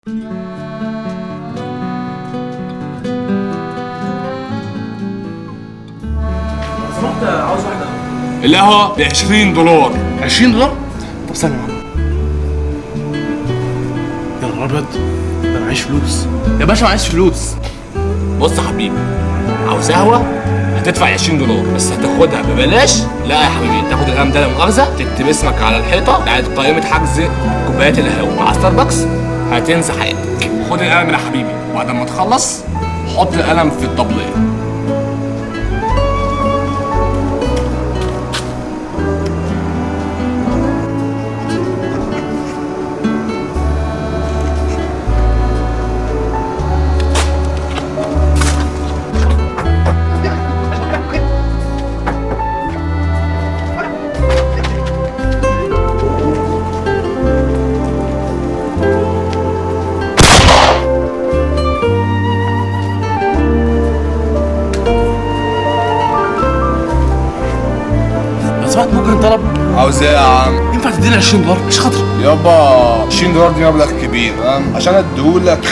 سمحت عاوز واحدة القهوة ب $20. $20؟ طب ثانية واحدة. يا نهار أبيض، ده أنا معيش فلوس. يا باشا معيش فلوس. بص يا حبيبي، عاوز قهوة هتدفع $20 بس هتاخدها ببلاش. لا يا حبيبي، تاخد القلم ده لا مؤاخذة تكتب اسمك على الحيطة بتاعت قائمة حجز كوبايات القهوة مع ستاربكس، هتنسى حياتك. خد القلم يا حبيبي، وبعد ما تخلص حط القلم في الطبلية. سمحت ممكن طلب؟ عاوز ايه يا عم؟ ينفع تديني $20 مش خاطر؟ يابا $20 دي مبلغ كبير، فاهم؟ عشان اديهولك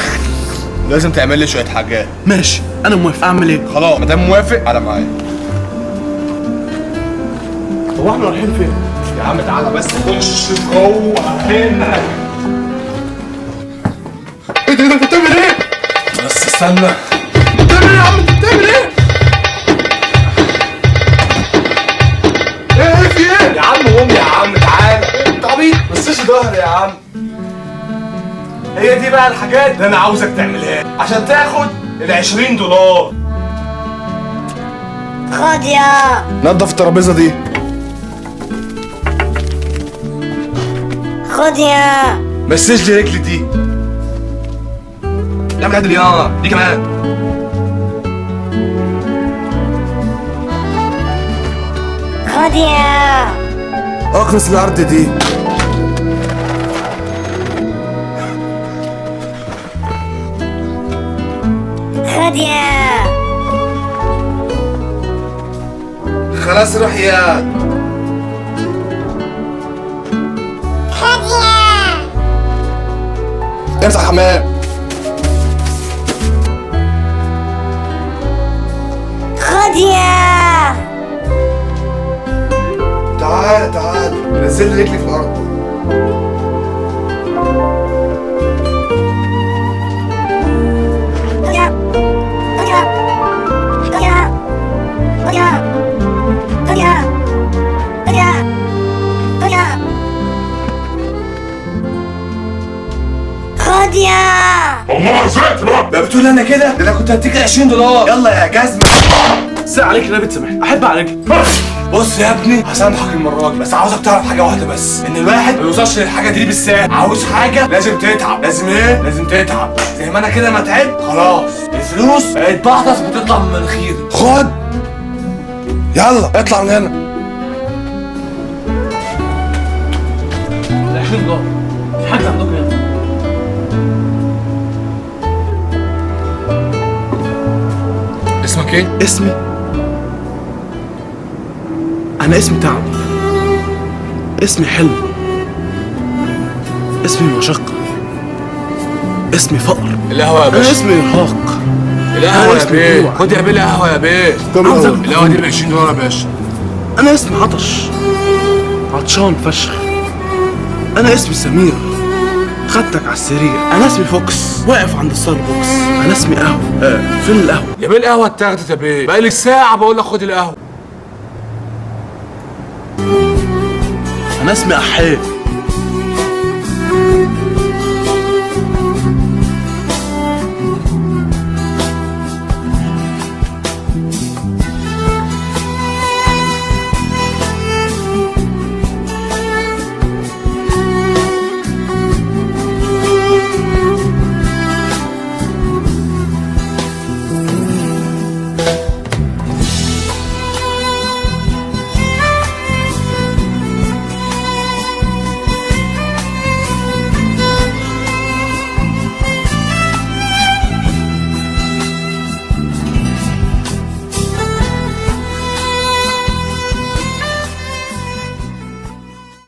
لازم تعمل لي شوية حاجات. ماشي أنا موافق. أعمل إيه؟ خلاص ما دام موافق تعالى معايا. هو إحنا رايحين فين؟ يا عم تعالى بس خش جوه هنا. إيه ده؟ أنت بتعمل إيه؟ بس استنى. بتعمل إيه يا عم؟ أنت بتعمل إيه؟ إيه في إيه؟ يا عم قوم يا عم تعالى. أنت عبيط؟ بصش ظهري يا عم. هي دي بقى الحاجات اللي انا عاوزك تعملها عشان تاخد $20. خد يا نضف الترابيزه دي. خد يا مسج لي رجلي دي. لا من يا دي كمان. خد يا اقرص الارض دي. خد يا خلاص روح يا. خد يا امسح حمام. خد يا تعال تعال نزل لي رجلي في الارض. خد يا خد يا خد يا خد يا خد يا خد يا خد يا خد يا بقى بتقول انا كده؟ ده انا كنت هديك $20. يلا يا جزمه. ساعة عليك لا بتسامح. أحب عليك. بص يا ابني هسامحك المره دي، بس عاوزك تعرف حاجه واحده بس، ان الواحد ما يوصلش للحاجه دي بالسهل. عاوز حاجه لازم تتعب. لازم ايه؟ لازم تتعب. زي ما انا كده ما تعبت خلاص الفلوس بقت بحضص بتطلع من مناخيري. خد يلا اطلع من هنا. ده $20. في حاجة عندكم يا اسمك ايه؟ اسمي أنا اسمي تعب. اسمي حلم. اسمي مشقة. اسمي فقر. القهوه يا أنا باشا. اسمي إرهاق. القهوه يا اسمي بيه. جوع. خد يا بيه القهوه يا بيه. عاوز القهوه دي $20 يا باشا. أنا اسمي عطش. عطشان فشخ. أنا اسمي سمير. خدتك على السرير. أنا اسمي فوكس واقف عند ستاربكس. أنا اسمي قهوة. فين القهوة؟ يا بيه القهوه اتاخدت يا بيه. بقالي ساعه بقول لك خد القهوه. أنا اسمي أحيه.